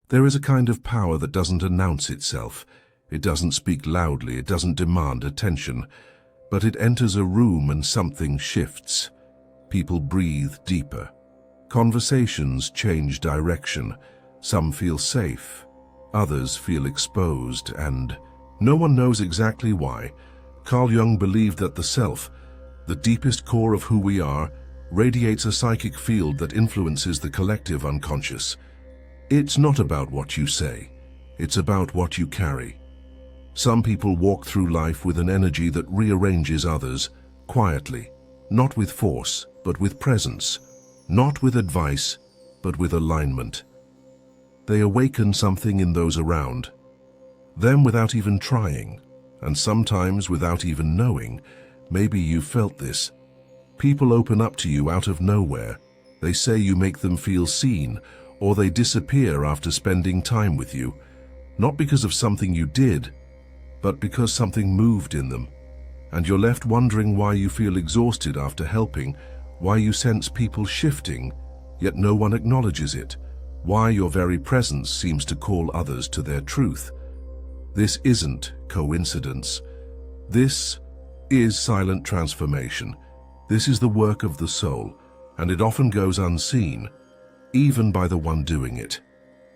There is a kind of power that doesn't announce itself. It doesn't speak loudly, it doesn't demand attention, but it enters a room and something shifts. People breathe deeper. Conversations change direction. Some feel safe, others feel exposed, and no one knows exactly why. Carl Jung believed that the self, the deepest core of who we are, radiates a psychic field that influences the collective unconscious. It's not about what you say, it's about what you carry. Some people walk through life with an energy that rearranges others, quietly, not with force, but with presence, not with advice, but with alignment. They awaken something in those around them without even trying, and sometimes without even knowing. Maybe you felt this. People open up to you out of nowhere. They say you make them feel seen, or they disappear after spending time with you, not because of something you did, but because something moved in them. And you're left wondering why you feel exhausted after helping, why you sense people shifting, yet no one acknowledges it, why your very presence seems to call others to their truth. This isn't coincidence. This is silent transformation. This is the work of the soul, and it often goes unseen, even by the one doing it.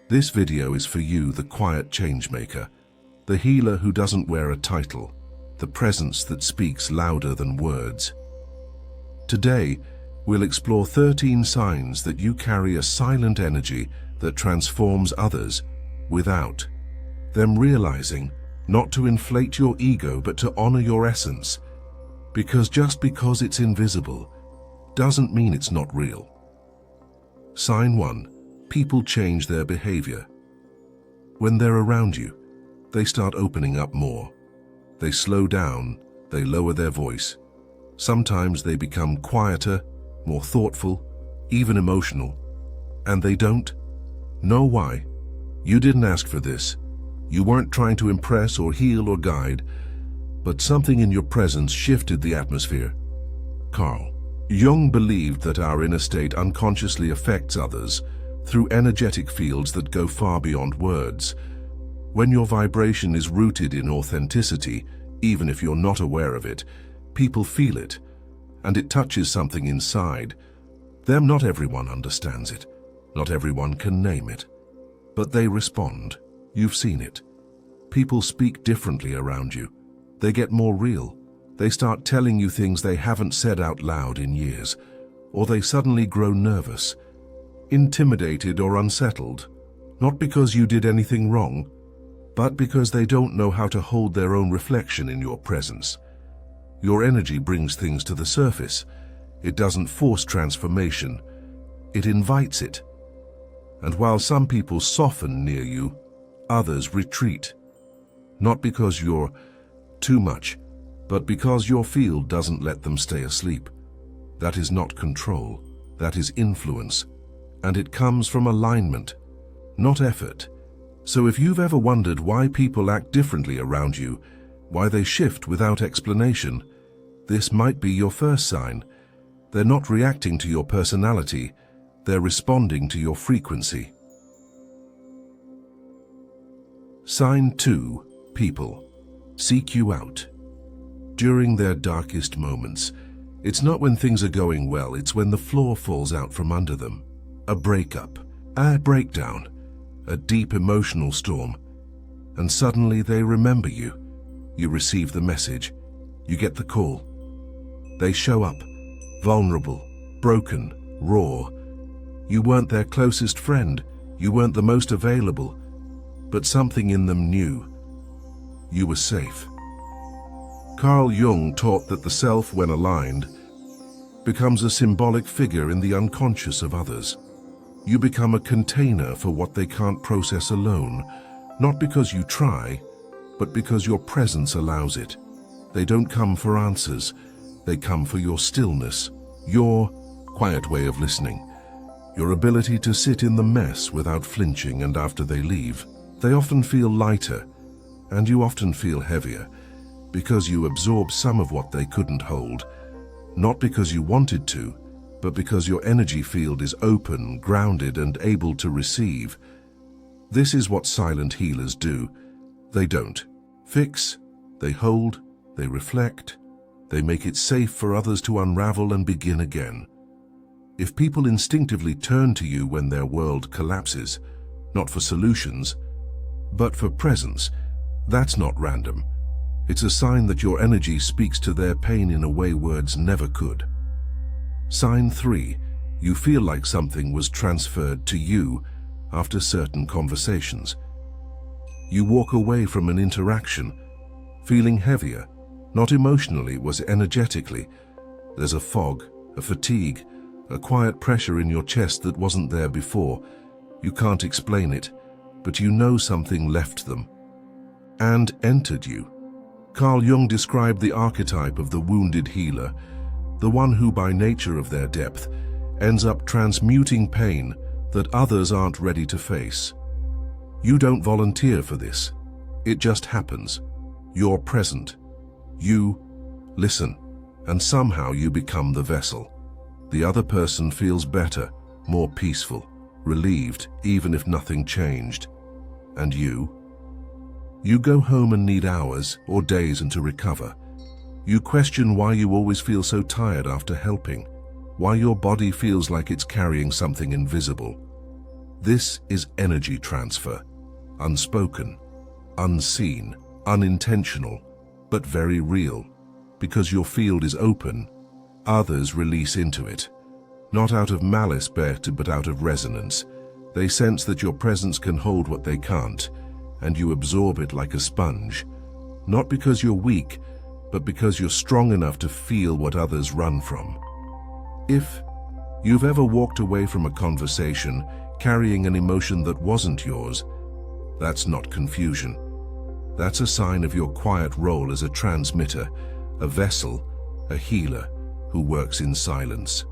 This video is for you, the quiet changemaker, the healer who doesn't wear a title, the presence that speaks louder than words. Today, we'll explore 13 signs that you carry a silent energy that transforms others without them realizing, not to inflate your ego but to honor your essence. Because just because it's invisible doesn't mean it's not real. Sign 1. People change their behavior. When they're around you, they start opening up more. They slow down, they lower their voice. Sometimes they become quieter, more thoughtful, even emotional. And they don't know why. You didn't ask for this. You weren't trying to impress or heal or guide, but something in your presence shifted the atmosphere. Carl Jung believed that our inner state unconsciously affects others through energetic fields that go far beyond words. When your vibration is rooted in authenticity, even if you're not aware of it, people feel it, and it touches something inside them. Not everyone understands it, not everyone can name it, but they respond. You've seen it. People speak differently around you. They get more real. They start telling you things they haven't said out loud in years, or they suddenly grow nervous, intimidated or unsettled, not because you did anything wrong, but because they don't know how to hold their own reflection in your presence. Your energy brings things to the surface. It doesn't force transformation, it invites it. And while some people soften near you, others retreat. Not because you're too much, but because your field doesn't let them stay asleep. That is not control, that is influence, and it comes from alignment, not effort. So if you've ever wondered why people act differently around you, why they shift without explanation, this might be your first sign. They're not reacting to your personality, they're responding to your frequency. Sign 2. People seek you out. During their darkest moments, it's not when things are going well, it's when the floor falls out from under them. A breakup, a breakdown, a deep emotional storm, and suddenly they remember you. You receive the message, you get the call. They show up, vulnerable, broken, raw. You weren't their closest friend, you weren't the most available, but something in them knew. You were safe. Carl Jung taught that the self, when aligned, becomes a symbolic figure in the unconscious of others. You become a container for what they can't process alone, not because you try, but because your presence allows it. They don't come for answers, they come for your stillness, your quiet way of listening, your ability to sit in the mess without flinching, and after they leave, they often feel lighter, and you often feel heavier, because you absorb some of what they couldn't hold, not because you wanted to, but because your energy field is open, grounded, and able to receive. This is what silent healers do. They don't fix, they hold, they reflect, they make it safe for others to unravel and begin again. If people instinctively turn to you when their world collapses, not for solutions, but for presence, that's not random. It's a sign that your energy speaks to their pain in a way words never could. Sign 3. You feel like something was transferred to you after certain conversations. You walk away from an interaction, feeling heavier, not emotionally, was energetically. There's a fog, a fatigue, a quiet pressure in your chest that wasn't there before. You can't explain it, but you know something left them and entered you. Carl Jung described the archetype of the wounded healer, the one who, by nature of their depth, ends up transmuting pain that others aren't ready to face. You don't volunteer for this. It just happens. You're present. You listen, and somehow you become the vessel. The other person feels better, more peaceful, relieved, even if nothing changed. And you go home and need hours or days to recover. You question why you always feel so tired after helping, why your body feels like it's carrying something invisible. This is energy transfer, unspoken, unseen, unintentional, but very real. Because your field is open, others release into it, not out of malice but out of resonance. They sense that your presence can hold what they can't, and you absorb it like a sponge, not because you're weak, but because you're strong enough to feel what others run from. If you've ever walked away from a conversation carrying an emotion that wasn't yours, that's not confusion. That's a sign of your quiet role as a transmitter, a vessel, a healer who works in silence.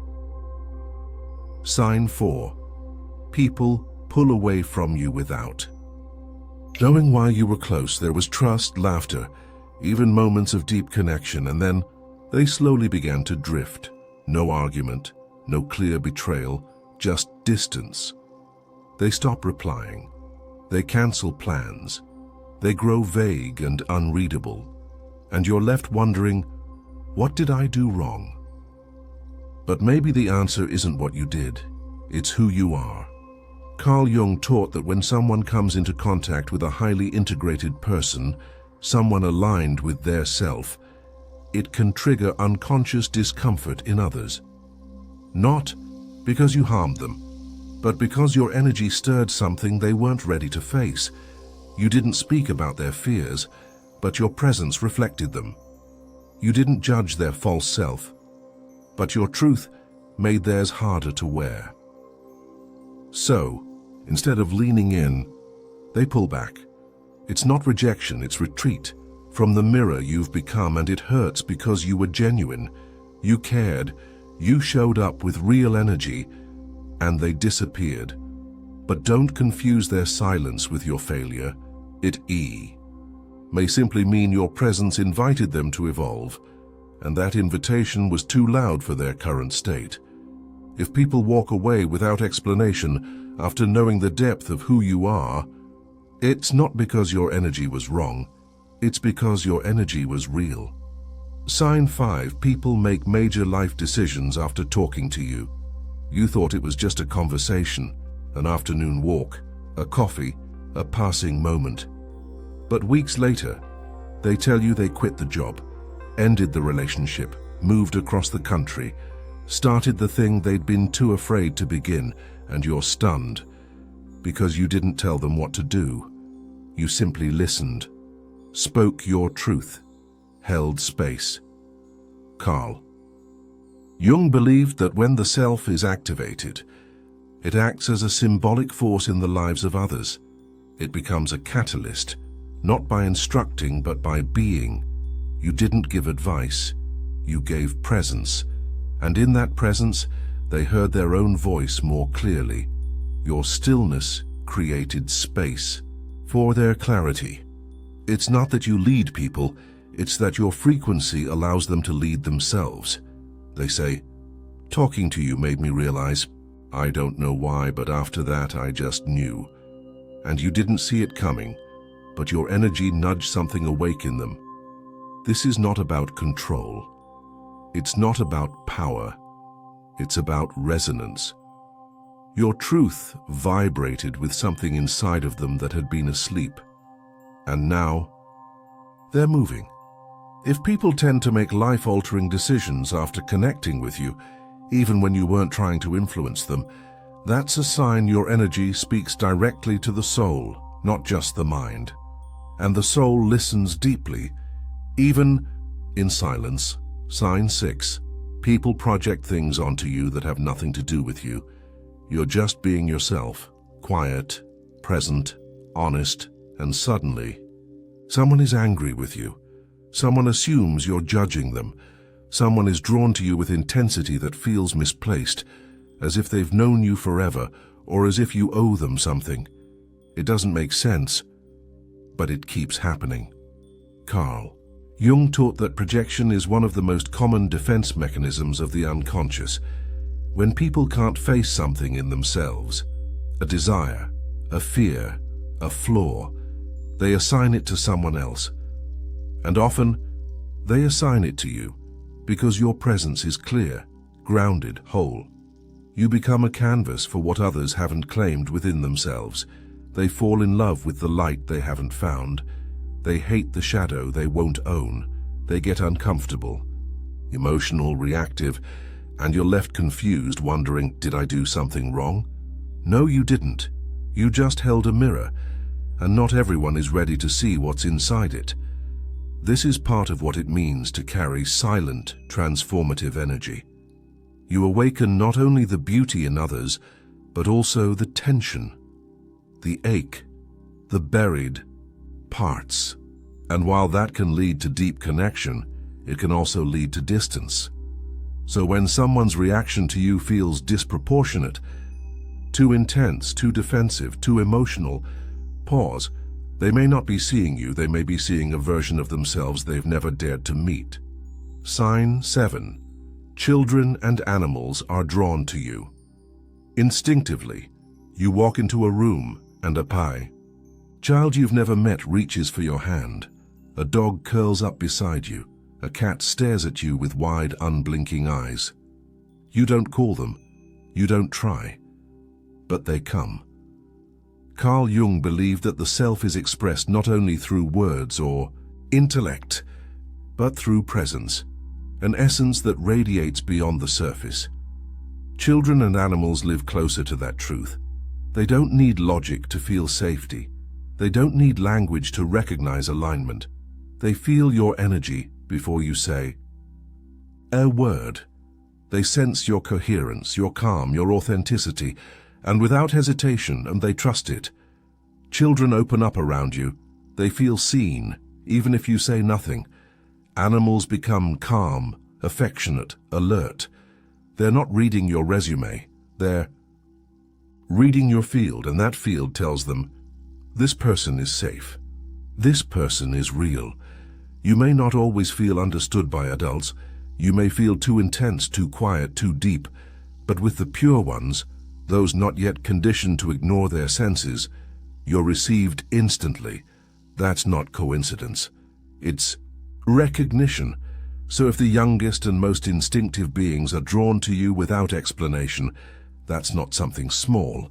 Sign 4. People pull away from you without knowing why. You were close, there was trust, laughter, even moments of deep connection, and then they slowly began to drift. No argument, no clear betrayal, just distance. They stop replying. They cancel plans. They grow vague and unreadable. And you're left wondering, what did I do wrong? But maybe the answer isn't what you did. It's who you are. Carl Jung taught that when someone comes into contact with a highly integrated person, someone aligned with their self, it can trigger unconscious discomfort in others. Not because you harmed them, but because your energy stirred something they weren't ready to face. You didn't speak about their fears, but your presence reflected them. You didn't judge their false self, but your truth made theirs harder to wear. So, instead of leaning in, they pull back. It's not rejection, it's retreat from the mirror you've become, and it hurts because you were genuine. You cared, you showed up with real energy, and they disappeared. But don't confuse their silence with your failure. It may simply mean your presence invited them to evolve, and that invitation was too loud for their current state. If people walk away without explanation after knowing the depth of who you are, it's not because your energy was wrong, it's because your energy was real. Sign 5. People make major life decisions after talking to you. You thought it was just a conversation, an afternoon walk, a coffee, a passing moment. But weeks later, they tell you they quit the job, ended the relationship, moved across the country, started the thing they'd been too afraid to begin, and you're stunned. Because you didn't tell them what to do. You simply listened, spoke your truth, held space. Carl Jung believed that when the self is activated, it acts as a symbolic force in the lives of others. It becomes a catalyst, not by instructing but by being. You didn't give advice, you gave presence, and in that presence they heard their own voice more clearly. Your stillness created space for their clarity. It's not that you lead people, it's that your frequency allows them to lead themselves. They say, talking to you made me realize, I don't know why, but after that I just knew. and you didn't see it coming, but your energy nudged something awake in them. This is not about control. It's not about power. It's about resonance. Your truth vibrated with something inside of them that had been asleep. And now, they're moving. If people tend to make life-altering decisions after connecting with you, even when you weren't trying to influence them, that's a sign your energy speaks directly to the soul, not just the mind. And the soul listens deeply, even in silence. Sign 6. People project things onto you that have nothing to do with you. You're just being yourself, quiet, present, honest, and suddenly, someone is angry with you. Someone assumes you're judging them. Someone is drawn to you with intensity that feels misplaced, as if they've known you forever, or as if you owe them something. It doesn't make sense, but it keeps happening. Carl. Jung taught that projection is one of the most common defense mechanisms of the unconscious. When people can't face something in themselves, a desire, a fear, a flaw, they assign it to someone else. And often, they assign it to you because your presence is clear, grounded, whole. You become a canvas for what others haven't claimed within themselves. They fall in love with the light they haven't found. They hate the shadow they won't own. They get uncomfortable, emotional, reactive, and you're left confused, wondering, did I do something wrong? No, you didn't. You just held a mirror, and not everyone is ready to see what's inside it. This is part of what it means to carry silent, transformative energy. You awaken not only the beauty in others, but also the tension, the ache, the buried parts. And while that can lead to deep connection, it can also lead to distance. So when someone's reaction to you feels disproportionate, too intense, too defensive, too emotional, pause. They may not be seeing you, they may be seeing a version of themselves they've never dared to meet. Sign 7. Children and animals are drawn to you. Instinctively, you walk into a room and a pie. Child you've never met reaches for your hand. A dog curls up beside you. A cat stares at you with wide, unblinking eyes. You don't call them. You don't try. But they come. Carl Jung believed that the self is expressed not only through words or intellect, but through presence, an essence that radiates beyond the surface. Children and animals live closer to that truth. They don't need logic to feel safety. They don't need language to recognize alignment. They feel your energy before you say a word. They sense your coherence, your calm, your authenticity, and without hesitation, and they trust it. Children open up around you. They feel seen, even if you say nothing. Animals become calm, affectionate, alert. They're not reading your resume. They're reading your field, and that field tells them, this person is safe. This person is real. You may not always feel understood by adults. You may feel too intense, too quiet, too deep. But with the pure ones, those not yet conditioned to ignore their senses, you're received instantly. That's not coincidence. It's recognition. So if the youngest and most instinctive beings are drawn to you without explanation, that's not something small.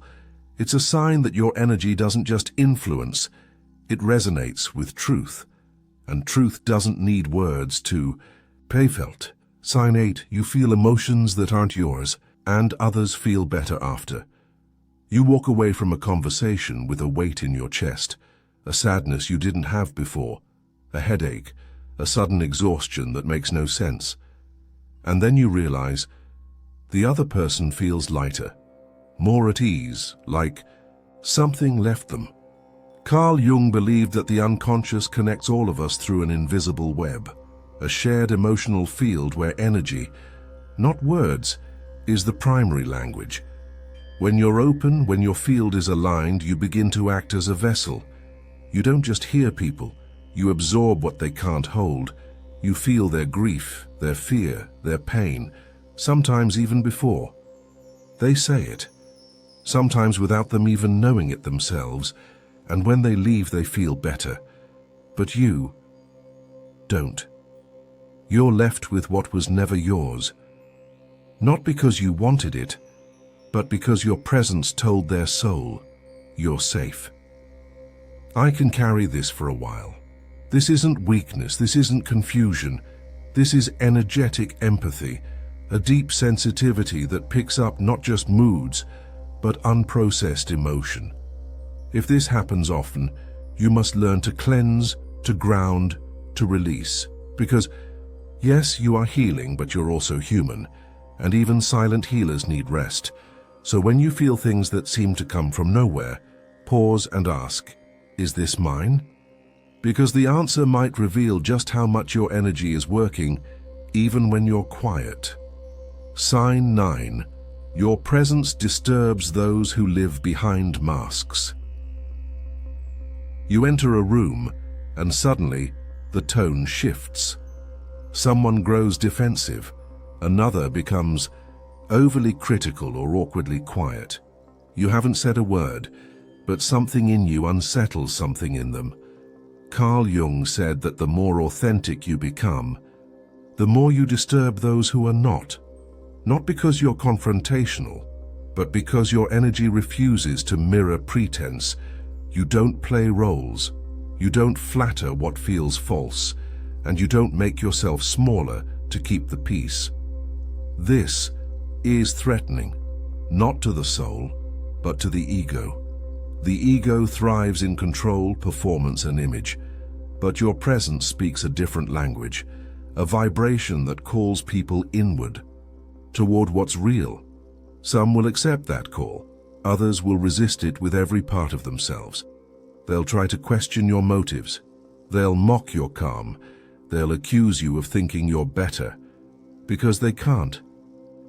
It's a sign that your energy doesn't just influence, it resonates with truth. And truth doesn't need words to be felt. Sign 8, you feel emotions that aren't yours, and others feel better after. You walk away from a conversation with a weight in your chest, a sadness you didn't have before, a headache, a sudden exhaustion that makes no sense. And then you realize the other person feels lighter, more at ease, like something left them. Carl Jung believed that the unconscious connects all of us through an invisible web, a shared emotional field where energy, not words, is the primary language. When you're open, when your field is aligned, you begin to act as a vessel. You don't just hear people, you absorb what they can't hold. You feel their grief, their fear, their pain, sometimes even before they say it. Sometimes without them even knowing it themselves. and when they leave they feel better. But you don't. You're left with what was never yours. Not because you wanted it, but because your presence told their soul, you're safe. I can carry this for a while. This isn't weakness, this isn't confusion. This is energetic empathy, a deep sensitivity that picks up not just moods, but unprocessed emotion. If this happens often, you must learn to cleanse, to ground, to release. Because, yes, you are healing, but you're also human, and even silent healers need rest. So when you feel things that seem to come from nowhere, pause and ask, is this mine? Because the answer might reveal just how much your energy is working, even when you're quiet. Sign 9. Your presence disturbs those who live behind masks. You enter a room, and suddenly, the tone shifts. Someone grows defensive, another becomes overly critical or awkwardly quiet. You haven't said a word, but something in you unsettles something in them. Carl Jung said that the more authentic you become, the more you disturb those who are not. Not because you're confrontational, but because your energy refuses to mirror pretense. You don't play roles, you don't flatter what feels false, and you don't make yourself smaller to keep the peace. This is threatening, not to the soul, but to the ego. The ego thrives in control, performance, and image, but your presence speaks a different language, a vibration that calls people inward, toward what's real. Some will accept that call, others will resist it with every part of themselves. They'll try to question your motives, they'll mock your calm, they'll accuse you of thinking you're better, because they can't.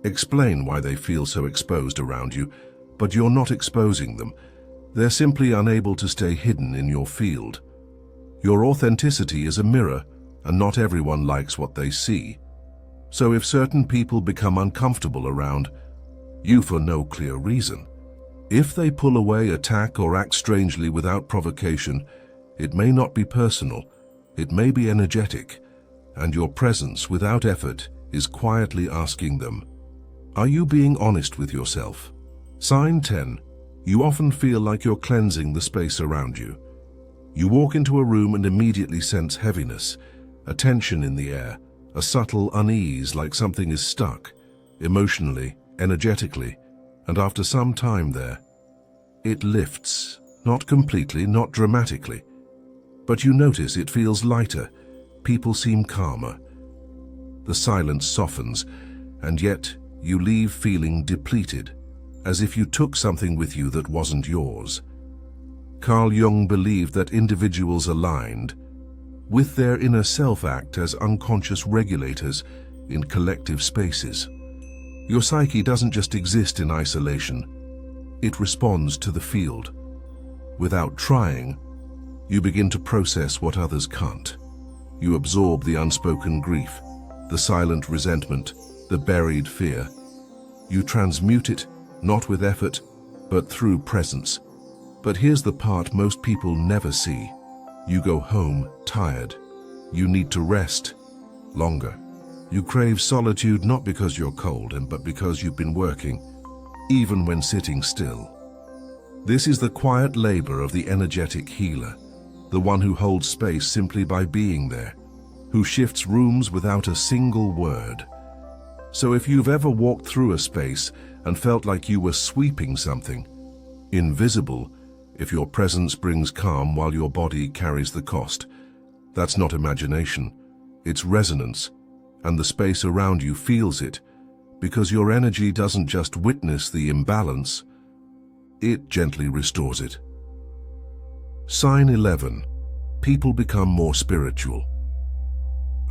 Explain why they feel so exposed around you, but you're not exposing them. They're simply unable to stay hidden in your field. Your authenticity is a mirror, and not everyone likes what they see. So if certain people become uncomfortable around you for no clear reason, if they pull away, attack, or act strangely without provocation, it may not be personal, it may be energetic, and your presence without effort is quietly asking them, are you being honest with yourself? Sign 10. You often feel like you're cleansing the space around you. You walk into a room and immediately sense heaviness, a tension in the air, a subtle unease like something is stuck, emotionally, energetically, and after some time there, it lifts, not completely, not dramatically, but you notice it feels lighter, people seem calmer. The silence softens, and yet you leave feeling depleted, as if you took something with you that wasn't yours. Carl Jung believed that individuals aligned with their inner self act as unconscious regulators in collective spaces. Your psyche doesn't just exist in isolation, it responds to the field. Without trying, you begin to process what others can't. You absorb the unspoken grief, the silent resentment, the buried fear. You transmute it, not with effort, but through presence. But here's the part most people never see. You go home tired. You need to rest longer. You crave solitude not because you're cold, but because you've been working, even when sitting still. This is the quiet labor of the energetic healer, the one who holds space simply by being there, who shifts rooms without a single word. So if you've ever walked through a space and felt like you were sweeping something, invisible, if your presence brings calm while your body carries the cost, that's not imagination, it's resonance, and the space around you feels it, because your energy doesn't just witness the imbalance, it gently restores it. Sign 11. People become more spiritual.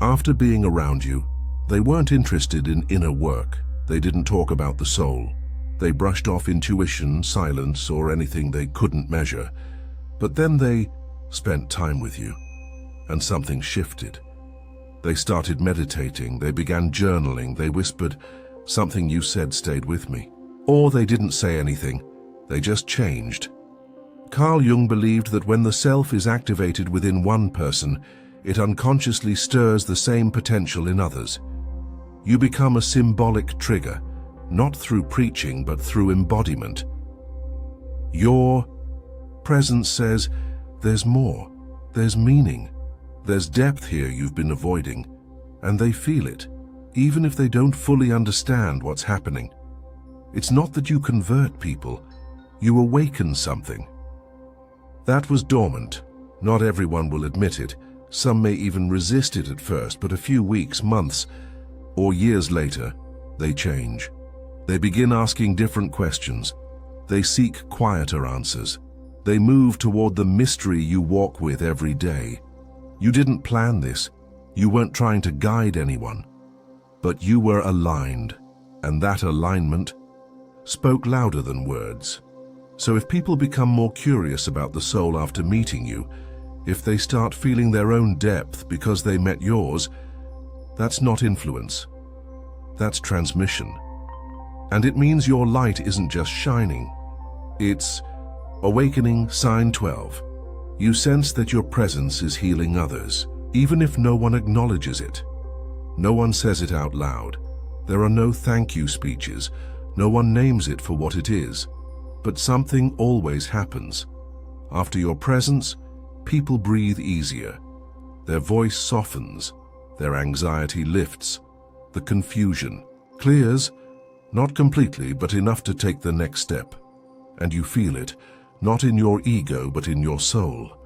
After being around you, they weren't interested in inner work. They didn't talk about the soul. They brushed off intuition, silence, or anything they couldn't measure. But then they spent time with you, and something shifted. They started meditating, they began journaling, they whispered, "Something you said stayed with me." Or they didn't say anything, they just changed. Carl Jung believed that when the self is activated within one person, it unconsciously stirs the same potential in others. You become a symbolic trigger, not through preaching but through embodiment. Your presence says, there's more, there's meaning, there's depth here you've been avoiding, and they feel it, even if they don't fully understand what's happening. It's not that you convert people, you awaken something. That was dormant. Not everyone will admit it. Some may even resist it at first, but a few weeks, months, or years later, they change. They begin asking different questions. They seek quieter answers. They move toward the mystery you walk with every day. You didn't plan this. You weren't trying to guide anyone. But you were aligned, and that alignment spoke louder than words. So if people become more curious about the soul after meeting you, if they start feeling their own depth because they met yours, that's not influence. That's transmission. And it means your light isn't just shining. It's awakening. Sign 12. You sense that your presence is healing others, even if no one acknowledges it. No one says it out loud. There are no thank you speeches. No one names it for what it is. But something always happens. After your presence, people breathe easier. Their voice softens. Their anxiety lifts. The confusion clears, not completely, but enough to take the next step. And you feel it, not in your ego, but in your soul.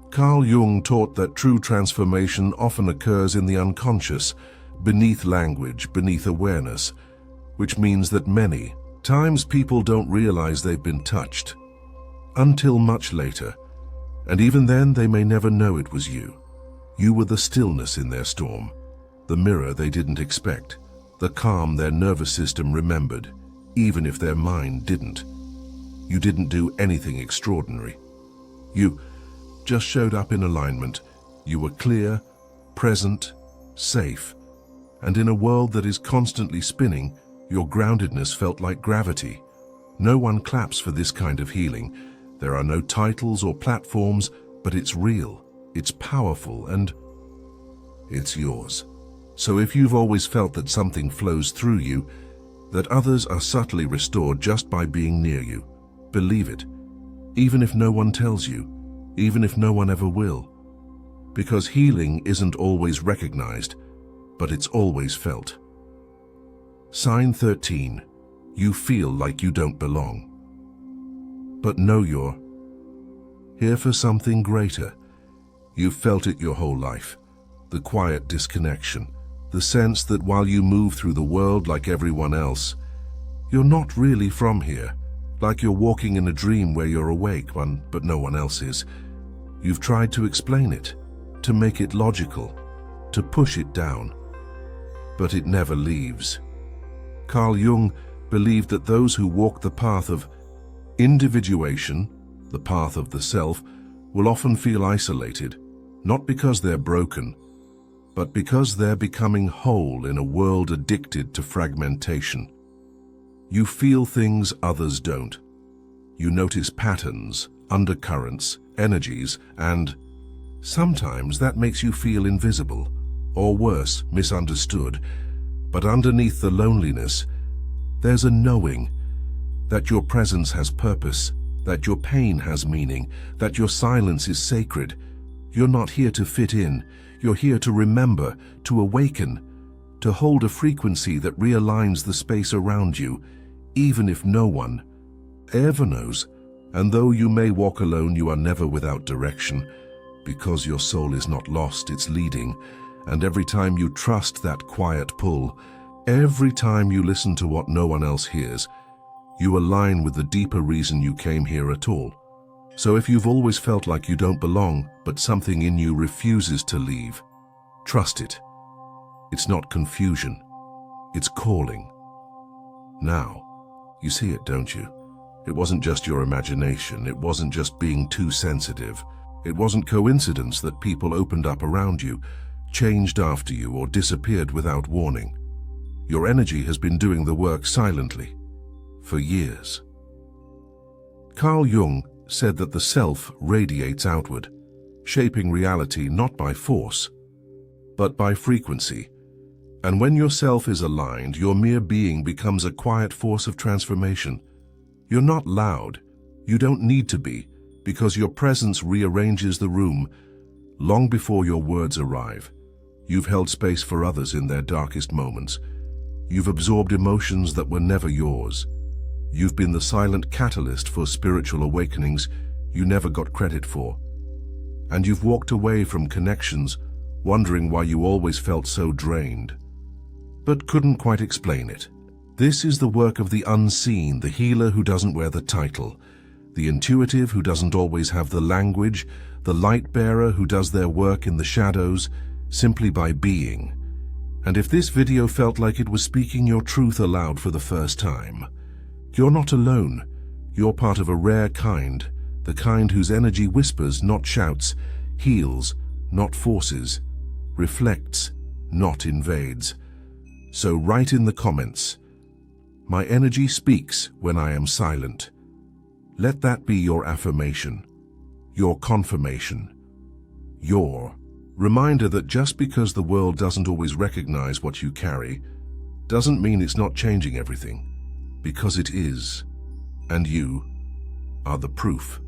Carl Jung taught that true transformation often occurs in the unconscious, beneath language, beneath awareness, which means that many times people don't realize they've been touched until much later, and even then they may never know it was you. You were the stillness in their storm, the mirror they didn't expect, the calm their nervous system remembered, even if their mind didn't. You didn't do anything extraordinary. You just showed up in alignment. You were clear, present, safe, and in a world that is constantly spinning, your groundedness felt like gravity. No one claps for this kind of healing. There are no titles or platforms, but it's real, it's powerful, and it's yours. So if you've always felt that something flows through you, that others are subtly restored just by being near you, believe it, even if no one tells you, even if no one ever will. Because healing isn't always recognized, but it's always felt. Sign 13. You feel like you don't belong. But know you're here for something greater. You've felt it your whole life. The quiet disconnection. The sense that while you move through the world like everyone else, you're not really from here. Like you're walking in a dream where you're awake, but no one else is. You've tried to explain it, to make it logical, to push it down. But it never leaves. Carl Jung believed that those who walk the path of individuation, the path of the self, will often feel isolated, not because they're broken, but because they're becoming whole in a world addicted to fragmentation. You feel things others don't. You notice patterns, undercurrents, energies, and sometimes that makes you feel invisible, or worse, misunderstood. But underneath the loneliness, there's a knowing that your presence has purpose, that your pain has meaning, that your silence is sacred. You're not here to fit in. You're here to remember, to awaken, to hold a frequency that realigns the space around you, even if no one ever knows. And though you may walk alone, you are never without direction, because your soul is not lost, it's leading. And every time you trust that quiet pull, every time you listen to what no one else hears, you align with the deeper reason you came here at all. So if you've always felt like you don't belong, but something in you refuses to leave, trust it. It's not confusion, it's calling. Now, you see it, don't you? It wasn't just your imagination, it wasn't just being too sensitive. It wasn't coincidence that people opened up around you, changed after you, or disappeared without warning. Your energy has been doing the work silently, for years. Carl Jung said that the self radiates outward, shaping reality not by force, but by frequency. And when your self is aligned, your mere being becomes a quiet force of transformation. You're not loud. You don't need to be, because your presence rearranges the room long before your words arrive. You've held space for others in their darkest moments. You've absorbed emotions that were never yours. You've been the silent catalyst for spiritual awakenings you never got credit for. And you've walked away from connections, wondering why you always felt so drained, but couldn't quite explain it. This is the work of the unseen, the healer who doesn't wear the title, the intuitive who doesn't always have the language, the light bearer who does their work in the shadows simply by being. And if this video felt like it was speaking your truth aloud for the first time, you're not alone. You're part of a rare kind, the kind whose energy whispers, not shouts, heals, not forces, reflects, not invades. So write in the comments, "My energy speaks when I am silent." Let that be your affirmation, your confirmation, your reminder that just because the world doesn't always recognize what you carry, doesn't mean it's not changing everything, because it is, and you are the proof.